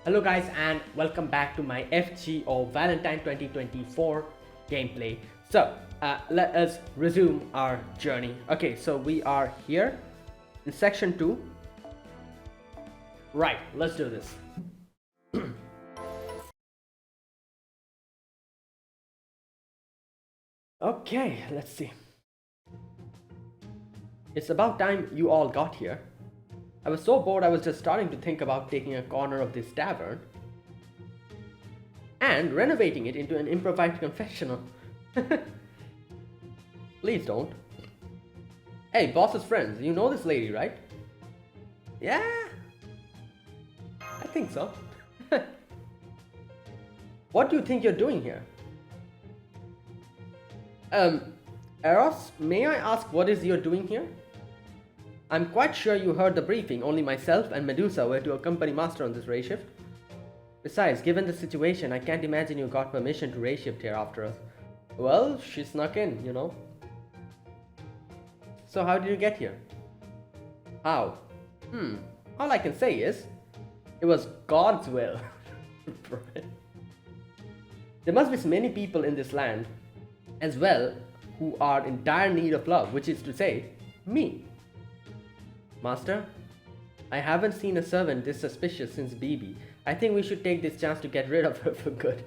Hello guys and welcome back to my FGO Valentine 2024 gameplay. Let us resume our journey. Okay, so we are here in section 2. Right, let's do this. Okay, let's see. It's about time you all got here. I was so bored I was just starting to think about taking a corner of this tavern and renovating it into an improvised confessional. Please don't. Hey, boss's friends, you know this lady, right? Yeah, I think so. What do you think you're doing here? Eros, may I ask what is you're doing here? I'm quite sure you heard the briefing, only myself and Medusa were to accompany Master on this ray shift. Besides, given the situation, I can't imagine you got permission to ray shift here after us. Well, she snuck in, you know. So how did you get here? How? All I can say is, it was God's will. There must be many people in this land, as well, who are in dire need of love, which is to say, me. Master, I haven't seen a servant this suspicious since BB. I think we should take this chance to get rid of her for good.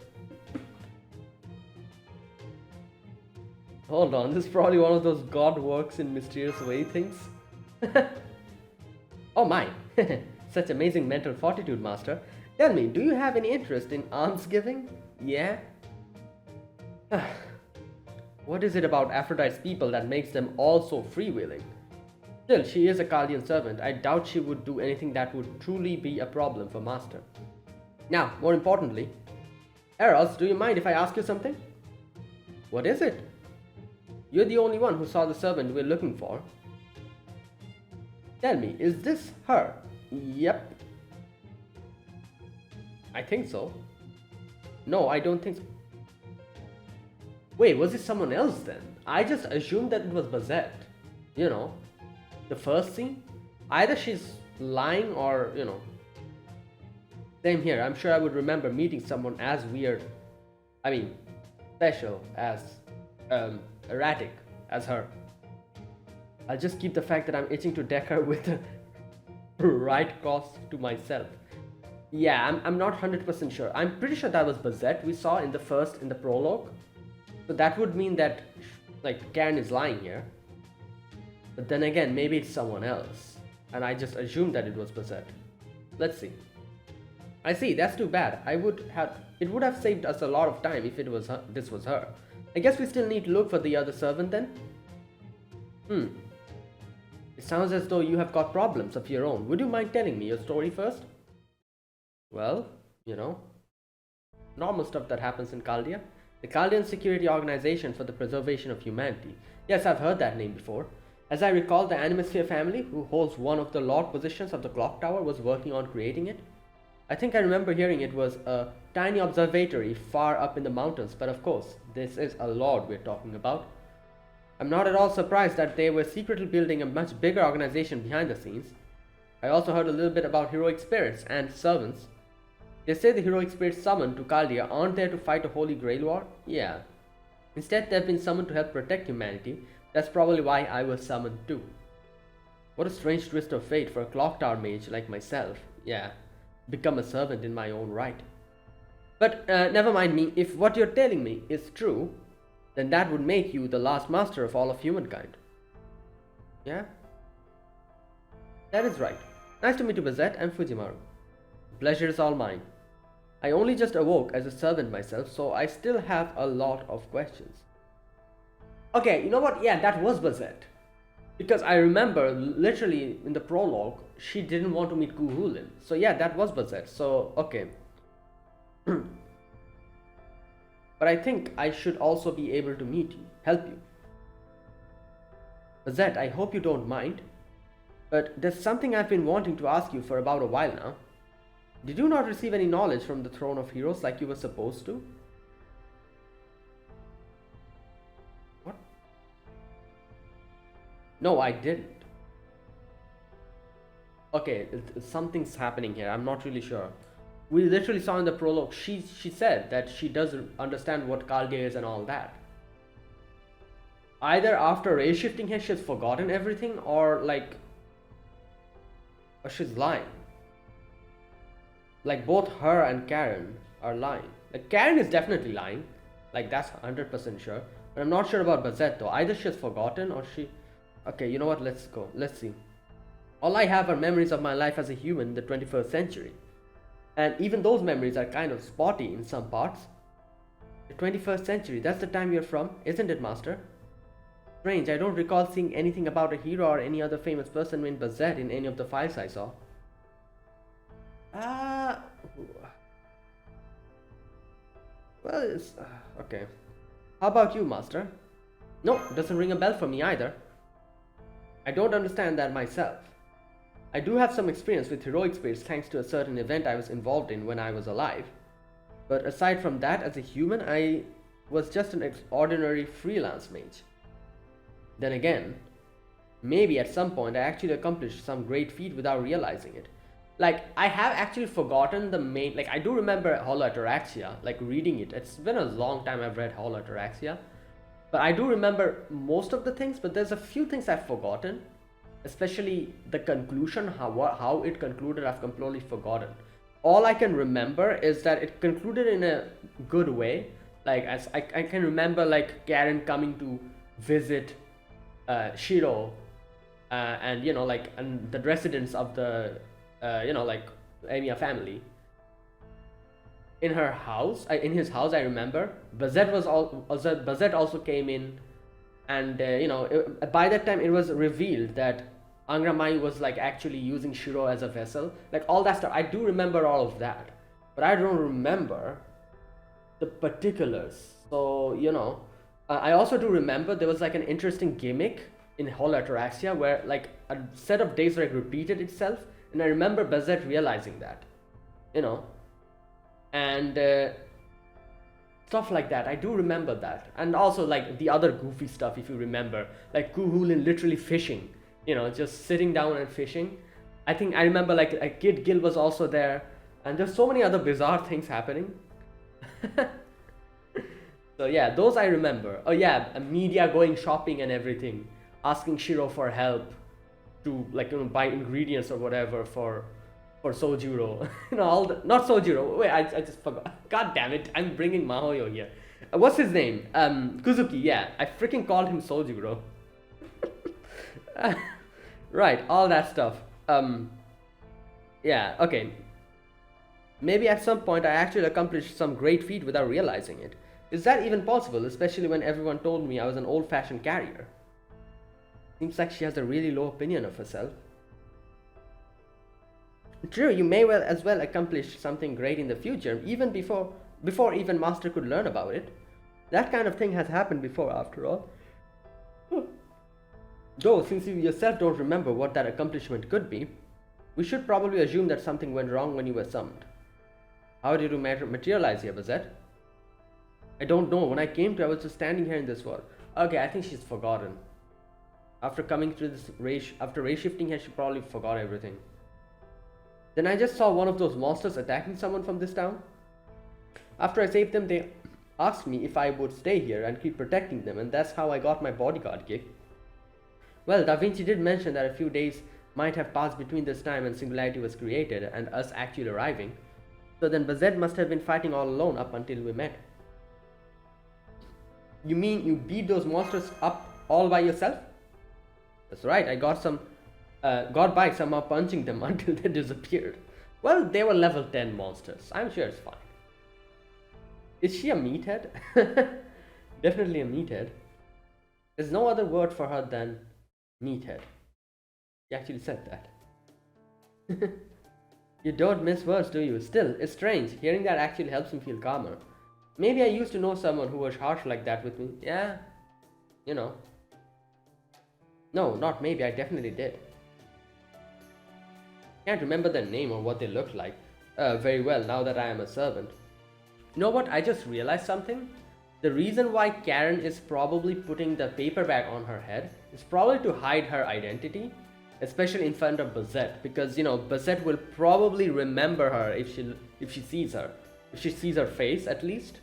Hold on, this is probably one of those God works in mysterious way things. Oh my, such amazing mental fortitude, Master. Tell me, do you have any interest in almsgiving? Yeah? What is it about Aphrodite's people that makes them all so freewheeling? Still, she is a Chaldean servant. I doubt she would do anything that would truly be a problem for Master. Now, more importantly, Eros, do you mind if I ask you something? What is it? You're the only one who saw the servant we're looking for. Tell me, is this her? Yep. I think so. No, I don't think so. Wait, was it someone else then? I just assumed that it was Bazette. You know, the first scene? Either she's lying or, you know. Same here, I'm sure I would remember meeting someone as weird, special, as erratic as her. I'll just keep the fact that I'm itching to deck her with the right cost to myself. Yeah, I'm not 100% sure. I'm pretty sure that was Bazette we saw in the prologue. So that would mean that, like, Karen is lying here. But then again, maybe it's someone else. And I just assumed that it was Bazette. Let's see. I see, that's too bad. It would have saved us a lot of time if this was her. I guess we still need to look for the other servant then? It sounds as though you have got problems of your own. Would you mind telling me your story first? Well, you know, normal stuff that happens in Chaldea. The Chaldean Security Organization for the Preservation of Humanity. Yes, I've heard that name before. As I recall, the Animasphere family, who holds one of the lord positions of the clock tower, was working on creating it. I think I remember hearing it was a tiny observatory far up in the mountains, but of course, this is a lord we're talking about. I'm not at all surprised that they were secretly building a much bigger organization behind the scenes. I also heard a little bit about heroic spirits and servants. They say the heroic spirits summoned to Chaldea aren't there to fight a Holy Grail war? Yeah. Instead, they've been summoned to help protect humanity. That's probably why I was summoned too. What a strange twist of fate for a clock tower mage like myself. Yeah, become a servant in my own right. But never mind me, if what you're telling me is true, then that would make you the last master of all of humankind. Yeah? That is right. Nice to meet you, Bazette and Fujimaru. The pleasure is all mine. I only just awoke as a servant myself, so I still have a lot of questions. Okay, you know what? Yeah, that was Bazette. Because I remember, literally, in the prologue, she didn't want to meet Guhulin. So yeah, that was Bazette. So, okay. But I think I should also be able to meet you, help you. Bazette, I hope you don't mind, but there's something I've been wanting to ask you for about a while now. Did you not receive any knowledge from the Throne of Heroes like you were supposed to? What? No, I didn't. Okay, something's happening here. I'm not really sure. We literally saw in the prologue, she said that she does understand what Caldia is and all that. Either after race shifting here she's forgotten everything, or she's lying. Like both her and Karen are lying. Like Karen is definitely lying, like that's 100% sure. But I'm not sure about Bazette though. Either she's forgotten or she... Okay, you know what? Let's go. Let's see. All I have are memories of my life as a human in the 21st century. And even those memories are kind of spotty in some parts. The 21st century, that's the time you're from, isn't it, Master? Strange, I don't recall seeing anything about a hero or any other famous person named Bazette in any of the files I saw. Well, it's... okay. How about you, Master? No, doesn't ring a bell for me either. I don't understand that myself. I do have some experience with heroic spirits thanks to a certain event I was involved in when I was alive. But aside from that, as a human, I was just an ordinary freelance mage. Then again, maybe at some point I actually accomplished some great feat without realizing it. Like, I have actually forgotten the main... Like, I do remember Holo Ataraxia, like reading it. It's been a long time I've read Holo Ataraxia. But I do remember most of the things, but there's a few things I've forgotten. Especially the conclusion, how it concluded, I've completely forgotten. All I can remember is that it concluded in a good way. Like, as I can remember, like, Karen coming to visit Shiro, and, you know, like, and the residents of the, you know, like, Emiya family. In her house, in his house, I remember, Bazette also came in. And, you know, by that time it was revealed that Angramai was like actually using Shiro as a vessel. Like all that stuff. I do remember all of that. But I don't remember the particulars. So, you know, I also do remember there was like an interesting gimmick in Holo Ataraxia where like a set of days like repeated itself. And I remember Bazette realizing that, you know. And... stuff like that, I do remember that. And also like the other goofy stuff, if you remember, like Kuhulin literally fishing, you know, just sitting down and fishing. I think I remember like Kid Gil was also there, and there's so many other bizarre things happening. So yeah, those I remember. Oh yeah, media going shopping and everything, asking Shiro for help to like, you know, buy ingredients or whatever for Sojuro. You know, all the... Not Sojuro. Wait, I just forgot. God damn it. I'm bringing Mahoyo here. What's his name? Kuzuki. Yeah. I freaking called him Sojuro. Right. All that stuff. Yeah. Okay. Maybe at some point I actually accomplished some great feat without realizing it. Is that even possible? Especially when everyone told me I was an old-fashioned carrier. Seems like she has a really low opinion of herself. True, you may well as well accomplish something great in the future, even before even Master could learn about it. That kind of thing has happened before, after all. Though, since you yourself don't remember what that accomplishment could be, we should probably assume that something went wrong when you were summoned. How did you materialize here, Bazette? I don't know. When I came to, I was just standing here in this world. Okay, I think she's forgotten. After coming to this race, after race shifting here, she probably forgot everything. Then I just saw one of those monsters attacking someone from this town. After I saved them, they asked me if I would stay here and keep protecting them, and that's how I got my bodyguard gig. Well, Da Vinci did mention that a few days might have passed between this time and Singularity was created and us actually arriving. So then Bazette must have been fighting all alone up until we met. You mean you beat those monsters up all by yourself? That's right, I got by somehow punching them until they disappeared. Well, they were level 10 monsters. I'm sure it's fine. Is she a meathead? Definitely a meathead. There's no other word for her than meathead. She actually said that. You don't miss words, do you? Still, it's strange. Hearing that actually helps me feel calmer. Maybe I used to know someone who was harsh like that with me. Yeah, you know. No, not maybe. I definitely did. Can't remember their name or what they looked like very well now that I am a servant. You know what? I just realized something. The reason why Karen is probably putting the paper bag on her head is probably to hide her identity. especially in front of Bazette, because Bazette will probably remember her if she sees her, if she sees her face at least.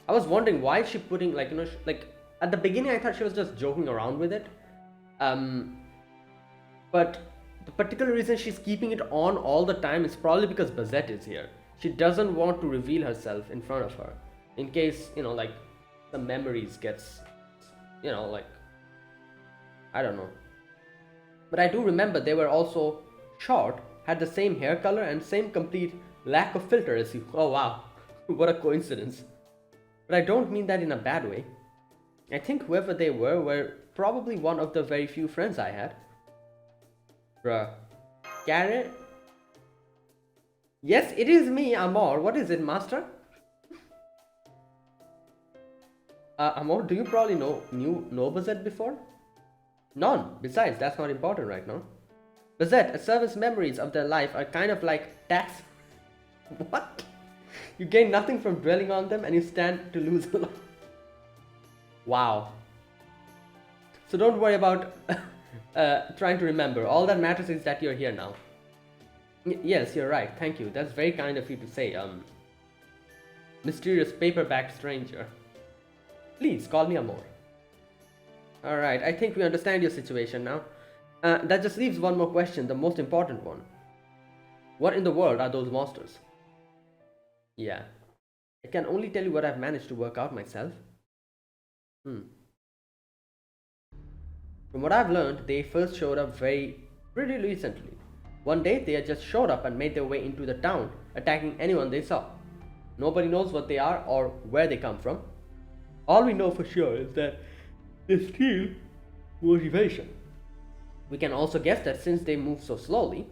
I was wondering why is she putting like at the beginning I thought she was just joking around with it, but the particular reason she's keeping it on all the time is probably because Bazette is here. She doesn't want to reveal herself in front of her, in case like the memories gets like I don't know. But I do remember they were also short, had the same hair color and same complete lack of filter as you. Oh wow, what a coincidence. But I don't mean that in a bad way. I think whoever they were probably one of the very few friends I had. Bruh. Carrot? Yes, it is me, Amor. What is it, master? Amor, do you probably know Bazette before? None. Besides, that's not important right now. Bazette, a servant's memories of their life are kind of like tax. What? You gain nothing from dwelling on them and you stand to lose a lot. Wow. So don't worry about trying to remember. All that matters is that you're here now. Yes, you're right. Thank you. That's very kind of you to say. Mysterious paperback stranger. Please call me Amor. Alright, I think we understand your situation now. That just leaves one more question, the most important one. What in the world are those monsters? Yeah. I can only tell you what I've managed to work out myself. From what I've learned, they first showed up pretty recently. One day, they had just showed up and made their way into the town, attacking anyone they saw. Nobody knows what they are or where they come from. All we know for sure is that they steal motivation. We can also guess that since they move so slowly,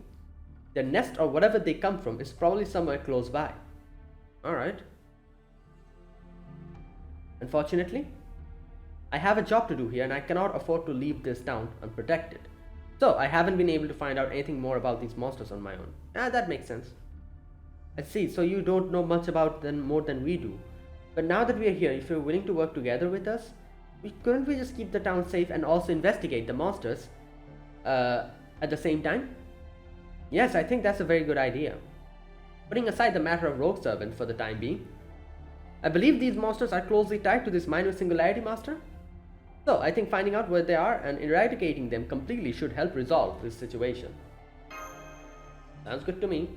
their nest or whatever they come from is probably somewhere close by. Alright. Unfortunately, I have a job to do here and I cannot afford to leave this town unprotected. So I haven't been able to find out anything more about these monsters on my own. That makes sense. I see, so you don't know much about them more than we do. But now that we are here, if you're willing to work together with us, couldn't we just keep the town safe and also investigate the monsters at the same time? Yes, I think that's a very good idea. Putting aside the matter of rogue servant for the time being, I believe these monsters are closely tied to this minor singularity, Master. So I think finding out where they are and eradicating them completely should help resolve this situation. Sounds good to me.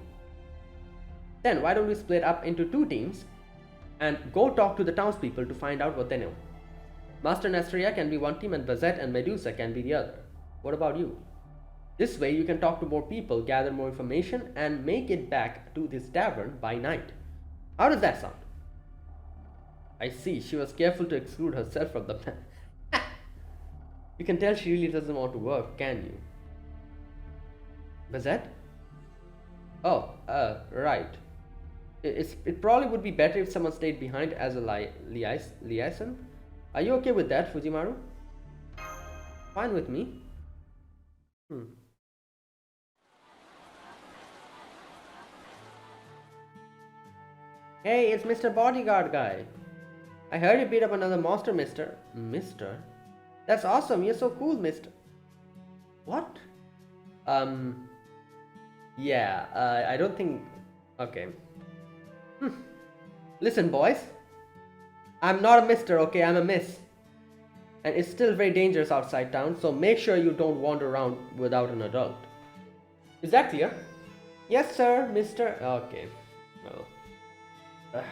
Then why don't we split up into 2 teams and go talk to the townspeople to find out what they know. Master Nesteria can be one team and Bazette and Medusa can be the other. What about you? This way you can talk to more people, gather more information and make it back to this tavern by night. How does that sound? I see, she was careful to exclude herself from the plan. You can tell she really doesn't want to work, can you? Bazette? Oh, right. It probably would be better if someone stayed behind as a liaison. Are you okay with that, Fujimaru? Fine with me. Hey, it's Mr. Bodyguard guy. I heard you beat up another monster, mister. Mister? That's awesome, you're so cool, mister. What? Yeah, I don't think... Okay. Listen, boys. I'm not a mister, okay? I'm a miss. And it's still very dangerous outside town, so make sure you don't wander around without an adult. Is that clear? Yes, sir, mister. Okay. Well.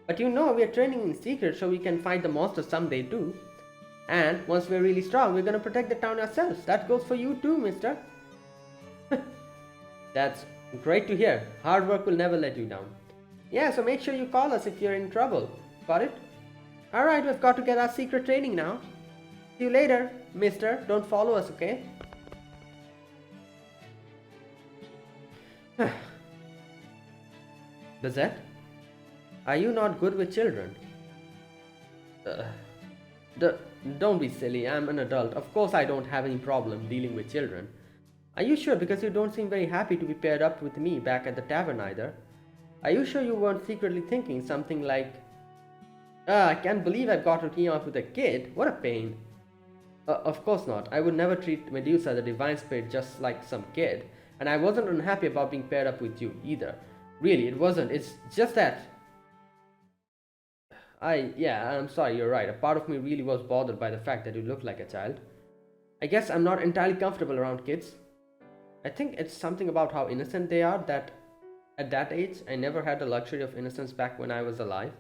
But you know, we are training in secret so we can fight the monsters someday too. And once we're really strong, we're gonna protect the town ourselves. That goes for you too, mister. That's great to hear. Hard work will never let you down. Yeah, so make sure you call us if you're in trouble. Got it? Alright, we've got to get our secret training now. See you later, mister. Don't follow us, okay? Bazette? Are you not good with children? Don't be silly, I'm an adult. Of course I don't have any problem dealing with children. Are you sure? Because you don't seem very happy to be paired up with me back at the tavern either. Are you sure you weren't secretly thinking something like, I can't believe I've got to team up with a kid. What a pain. Of course not. I would never treat Medusa, the divine spirit, just like some kid. And I wasn't unhappy about being paired up with you either. Really, it wasn't. It's just that yeah, I'm sorry, you're right. A part of me really was bothered by the fact that you look like a child. I guess I'm not entirely comfortable around kids. I think it's something about how innocent they are that at that age I never had the luxury of innocence back when I was alive.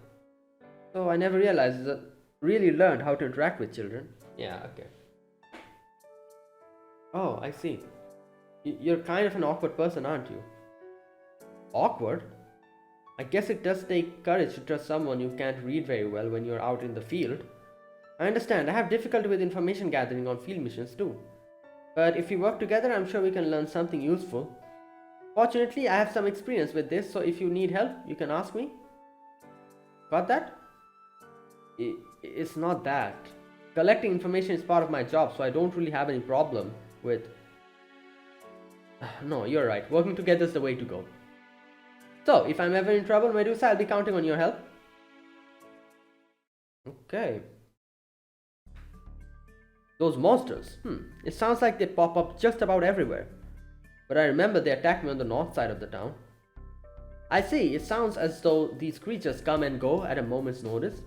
So I never realized that really learned how to interact with children. Yeah, okay. Oh, I see. You're kind of an awkward person, aren't you? Awkward? I guess it does take courage to trust someone you can't read very well when you're out in the field. I understand, I have difficulty with information gathering on field missions too. But if we work together, I'm sure we can learn something useful. Fortunately, I have some experience with this, so if you need help, you can ask me. Got that? It's not that. Collecting information is part of my job, so I don't really have any problem with... No, you're right. Working together is the way to go. So, if I'm ever in trouble, Medusa, I'll be counting on your help. Okay. Those monsters. It sounds like they pop up just about everywhere. But I remember they attacked me on the north side of the town. I see, it sounds as though these creatures come and go at a moment's notice.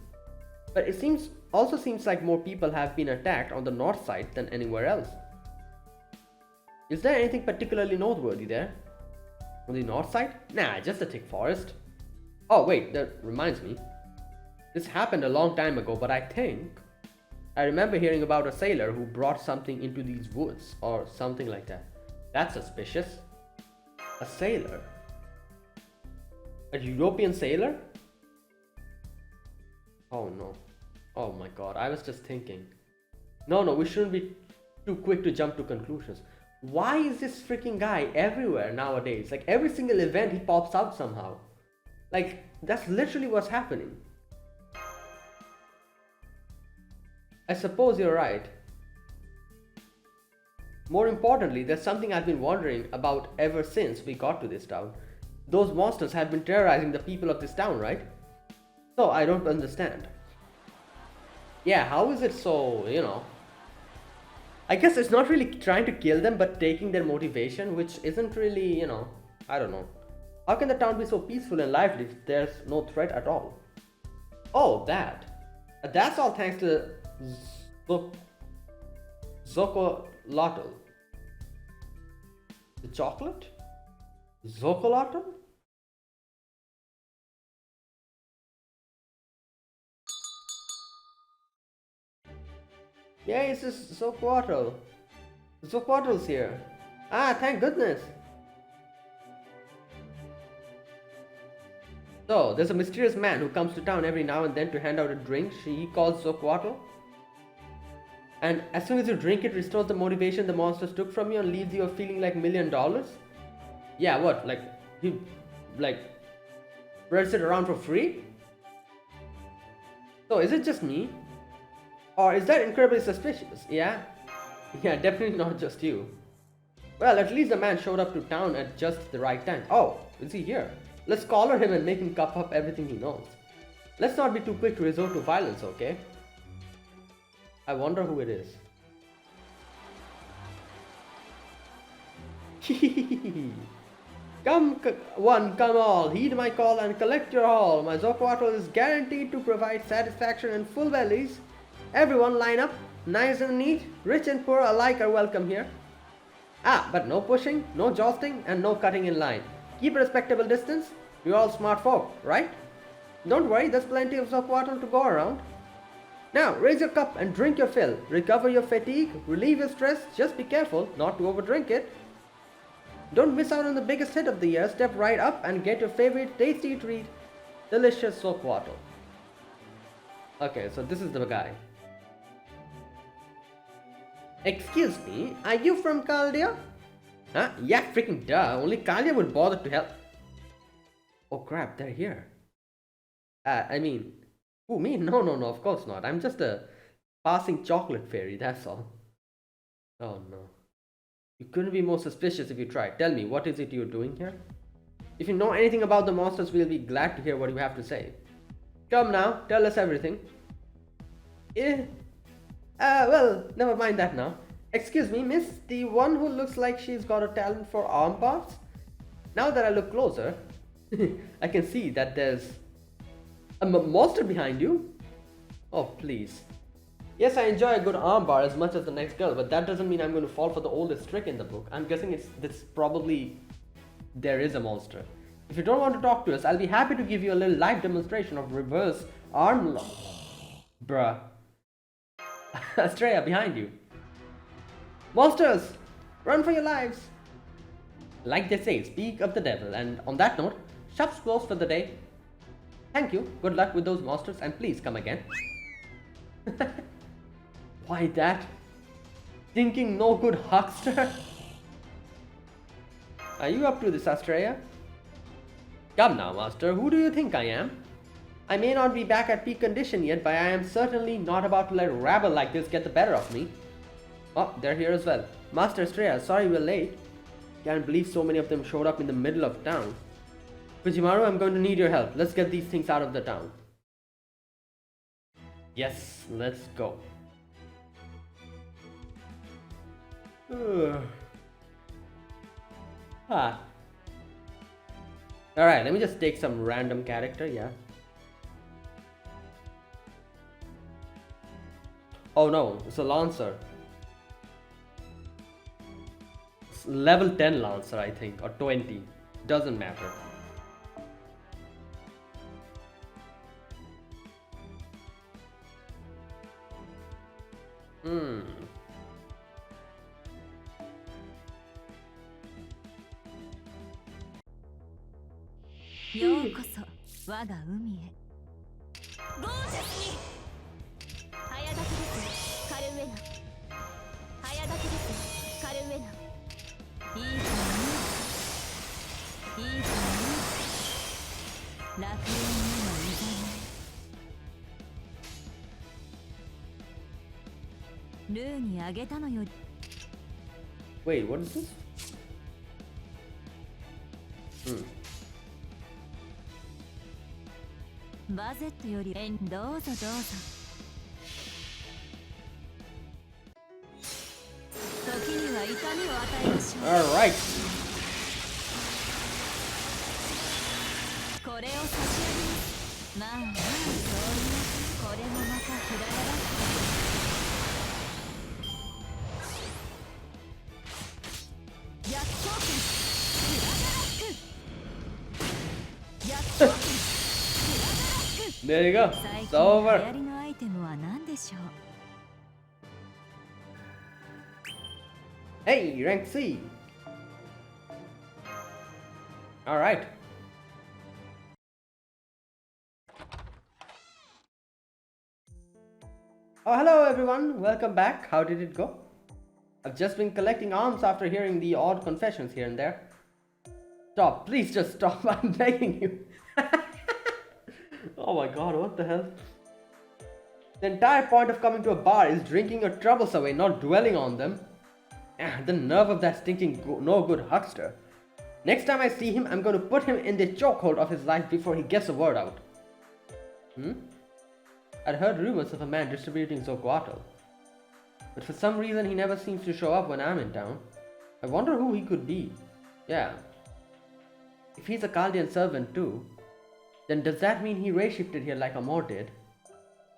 But it also seems like more people have been attacked on the north side than anywhere else. Is there anything particularly noteworthy there? On the north side? Nah, just a thick forest. Oh wait, that reminds me. This happened a long time ago, but I remember hearing about a sailor who brought something into these woods, or something like that. That's suspicious. A sailor? A European sailor? Oh no. Oh my god, I was just thinking. No, we shouldn't be too quick to jump to conclusions. Why is this freaking guy everywhere nowadays? Like every single event he pops out somehow. Like that's literally what's happening. I suppose you're right. More importantly, there's something I've been wondering about ever since we got to this town. Those monsters have been terrorizing the people of this town, right? So I don't understand. Yeah, how is it so, I guess it's not really trying to kill them, but taking their motivation, which isn't really, I don't know. How can the town be so peaceful and lively if there's no threat at all? Oh, that. That's all thanks to Zocolotl. The chocolate? Zocolotl? Yeah, it's just Zocolotl. Zocotl's here. Ah, thank goodness. So, there's a mysterious man who comes to town every now and then to hand out a drink he calls Zocotl's. And as soon as you drink it, restores the motivation the monsters took from you and leaves you feeling like $1,000,000? Yeah, what? Like, he, spreads it around for free? So, is it just me? Or is that incredibly suspicious? Yeah? Yeah, definitely not just you. Well, at least the man showed up to town at just the right time. Oh, is he here? Let's collar him and make him cup up everything he knows. Let's not be too quick to resort to violence, okay? I wonder who it is. Come one, come all, heed my call and collect your haul. My Zocoatl is guaranteed to provide satisfaction and full bellies. Everyone line up, nice and neat, rich and poor alike are welcome here. Ah, but no pushing, no jostling, and no cutting in line. Keep a respectable distance. You're all smart folk, right? Don't worry, there's plenty of Zocoatl to go around. Now, raise your cup and drink your fill. Recover your fatigue, relieve your stress. Just be careful not to overdrink it. Don't miss out on the biggest hit of the year. Step right up and get your favorite tasty treat. Delicious Zocoatl. Okay, so this is the guy. Excuse me, are you from Caldia? Huh? Yeah, freaking duh. Only Caldia would bother to help. Oh crap, they're here. Who, me? No, of course not. I'm just a passing chocolate fairy, that's all. Oh no. You couldn't be more suspicious if you tried. Tell me, what is it you're doing here? If you know anything about the monsters, we'll be glad to hear what you have to say. Come now, tell us everything. Well, never mind that now. Excuse me, miss, the one who looks like she's got a talent for arm parts? Now that I look closer, I can see that there's a monster behind you. Oh, please. Yes, I enjoy a good armbar as much as the next girl, but that doesn't mean I'm going to fall for the oldest trick in the book. I'm guessing it's probably there is a monster. If you don't want to talk to us, I'll be happy to give you a little live demonstration of reverse arm lock. Bruh. Astrea, behind you. Monsters! Run for your lives! Like they say, speak of the devil, and on that note, shop's closed for the day. Thank you, good luck with those monsters, and please come again. Why that? Thinking no good huckster? Are you up to this, Astrea? Come now, master, who do you think I am? I may not be back at peak condition yet, but I am certainly not about to let rabble like this get the better of me. Oh, they're here as well. Master Astrea, sorry we're late. Can't believe so many of them showed up in the middle of town. Fujimaru, I'm going to need your help. Let's get these things out of the town. Yes, let's go. Alright, let me just take some random character, yeah. Oh no, it's a Lancer. It's level 10 Lancer, I think, or 20. Doesn't matter. Wait, what is this? Alright. There you go. It's over. Hey, rank C. Alright. Oh, hello everyone. Welcome back. How did it go? I've just been collecting arms after hearing the odd confessions here and there. Stop. Please just stop. I'm begging you. Oh my god, what the hell? The entire point of coming to a bar is drinking your troubles away, not dwelling on them. The nerve of that stinking no good huckster. Next time I see him, I'm going to put him in the chokehold of his life before he gets a word out. I'd heard rumors of a man distributing Zoguatl, but for some reason he never seems to show up when I'm in town. I wonder who he could be. Yeah. If he's a Chaldean servant too, then does that mean he ray-shifted here like Amor did?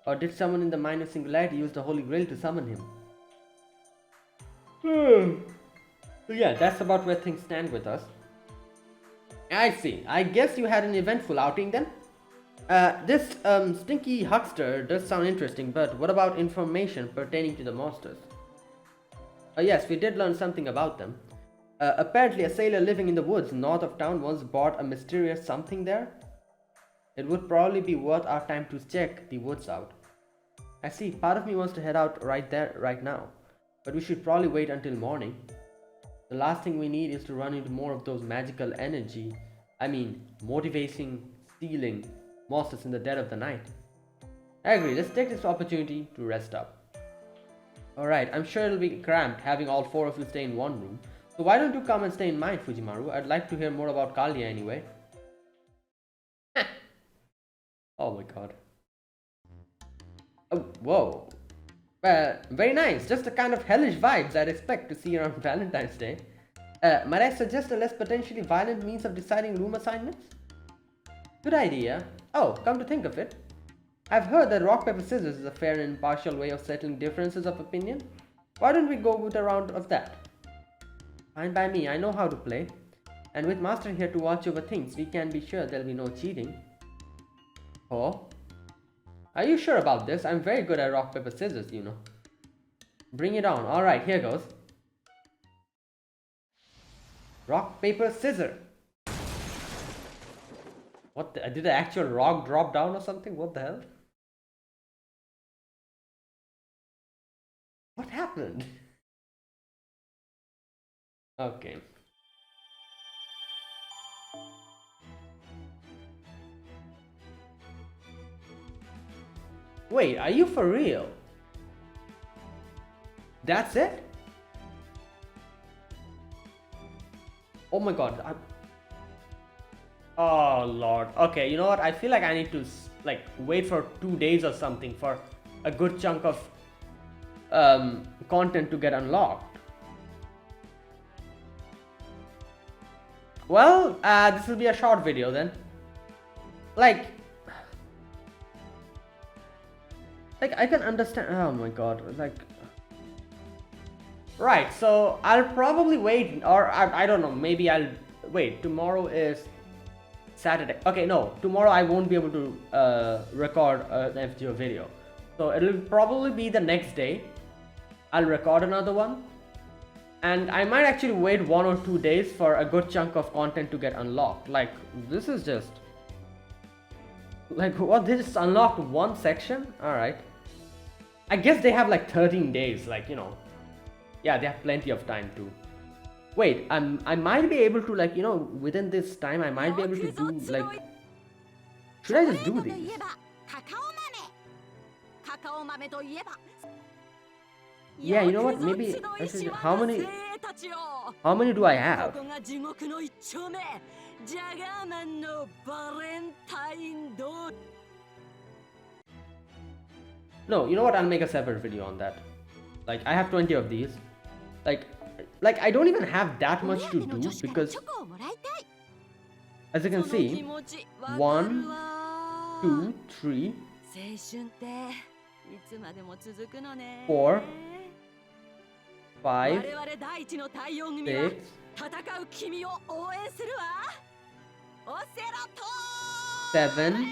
Or did someone in the Minor Singularity use the Holy Grail to summon him? So yeah, that's about where things stand with us. I see. I guess you had an eventful outing then? This stinky huckster does sound interesting, but what about information pertaining to the monsters? Yes, we did learn something about them. Apparently a sailor living in the woods north of town once bought a mysterious something there. It would probably be worth our time to check the woods out. I see, part of me wants to head out right there, right now. But we should probably wait until morning. The last thing we need is to run into more of those magical energy, motivating, stealing monsters in the dead of the night. I agree, let's take this opportunity to rest up. Alright, I'm sure it'll be cramped having all four of you stay in one room. So why don't you come and stay in mine, Fujimaru? I'd like to hear more about Chaldia anyway. Oh my god. Oh, whoa. Well, very nice. Just the kind of hellish vibes I'd expect to see around Valentine's Day. Might I suggest a less potentially violent means of deciding room assignments? Good idea. Oh, come to think of it, I've heard that rock, paper, scissors is a fair and impartial way of settling differences of opinion. Why don't we go with a round of that? Fine by me, I know how to play. And with Master here to watch over things, we can be sure there'll be no cheating. Oh? Are you sure about this? I'm very good at rock, paper, scissors, you know. Bring it on. Alright, here goes. Rock, paper, scissors. What the, did the actual rock drop down or something? What the hell? What happened? Okay. Wait, are you for real? That's it? Oh my god. Oh lord. Okay, you know what? I feel like I need to like wait for 2 days or something for a good chunk of content to get unlocked. Well, this will be a short video then. Like I can understand. Oh my god. Like, right, so I'll probably wait, or I don't know, maybe I'll wait. Tomorrow is Saturday. Okay, no, tomorrow I won't be able to record an FGO video, so it'll probably be the next day. I'll record another one, and I might actually wait 1 or 2 days for a good chunk of content to get unlocked. Like, this is just like, what, they just unlocked one section? Alright, I guess they have like 13 days, like, you know. Yeah, they have plenty of time to wait. I might be able to, like, you know, within this time I might be able to do, like, should I just do these? Yeah, you know what, maybe I should, how many do I have? No, you know what, I'll make a separate video on that. Like, I have 20 of these. Like I don't even have that much to do, because as you can see, 1, 2, 3, 4, 5, 6, 7,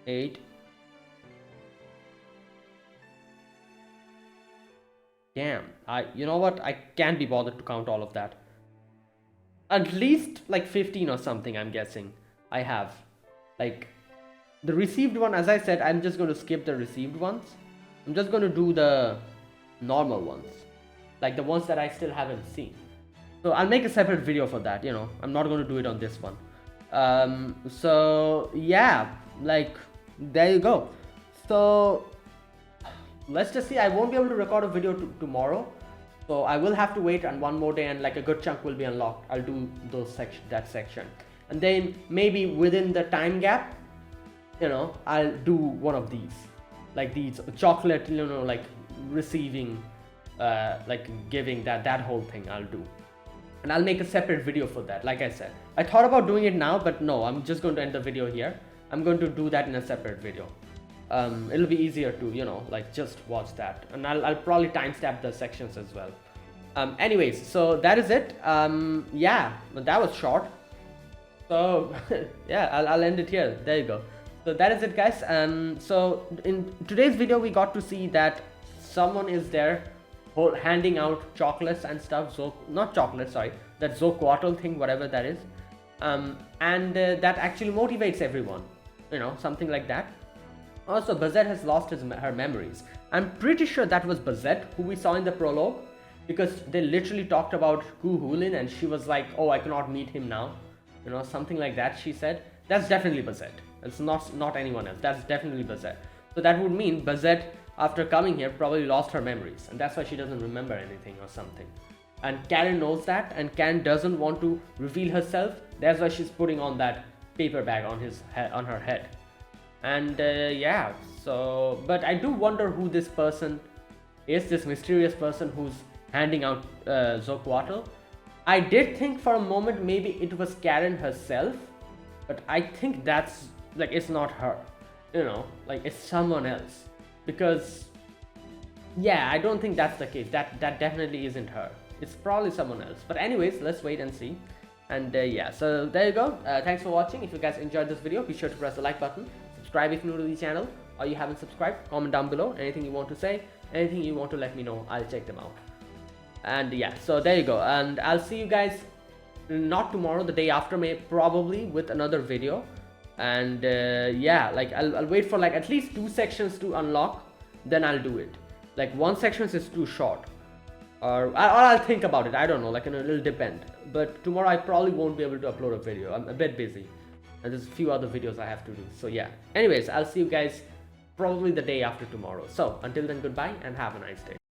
8. Damn, you know what, I can't be bothered to count all of that. At least like 15 or something, I'm guessing I have. Like, the received one, as I said, I'm just going to skip the received ones. I'm just going to do the normal ones, like the ones that I still haven't seen. So I'll make a separate video for that, you know. I'm not going to do it on this one. So yeah, like, there you go. So let's just see, I won't be able to record a video tomorrow, so I will have to wait and 1 more day, and like a good chunk will be unlocked. I'll do that section, and then maybe within the time gap, you know, I'll do one of these, like these chocolate, you know, like receiving, like giving, that whole thing I'll do, and I'll make a separate video for that. Like I said, I thought about doing it now, but no, I'm just going to end the video here. I'm going to do that in a separate video. It'll be easier to, you know, like just watch that, and I'll probably timestamp the sections as well. Anyways, so that is it. Yeah, but that was short, so yeah, I'll end it here. There you go. So that is it, guys. So in today's video we got to see that someone is there handing out chocolates and stuff. So not chocolates, sorry, that Zoquatl thing, whatever that is, and that actually motivates everyone, you know, something like that. Also, Bazette has lost her memories. I'm pretty sure that was Bazette who we saw in the prologue, because they literally talked about Gu Hulin and she was like, oh, I cannot meet him now, you know, something like that she said. That's definitely Bazette. It's not anyone else. That's definitely Bazette. So that would mean Bazette, after coming here, probably lost her memories, and that's why she doesn't remember anything or something. And Karen knows that, and Karen doesn't want to reveal herself. That's why she's putting on that paper bag on her head. And yeah, so but I do wonder who this person is, this mysterious person who's handing out Zoquatl. I did think for a moment maybe it was Karen herself, but I think that's like it's not her, you know, like it's someone else. Because yeah, I don't think that's the case. That definitely isn't her. It's probably someone else. But anyways, let's wait and see. And yeah, so there you go. Thanks for watching. If you guys enjoyed this video, be sure to press the like button, subscribe if you're new to the channel, or you haven't subscribed. Comment down below anything you want to say, anything you want to let me know. I'll check them out. And yeah, so there you go. And I'll see you guys not tomorrow, the day after, may probably with another video. And yeah, like I'll wait for like at least 2 sections to unlock, then I'll do it. Like 1 section is too short, or I'll think about it. I don't know, like it'll depend. But tomorrow I probably won't be able to upload a video. I'm a bit busy, and there's a few other videos I have to do. So yeah, anyways, I'll see you guys probably the day after tomorrow. So until then, goodbye and have a nice day.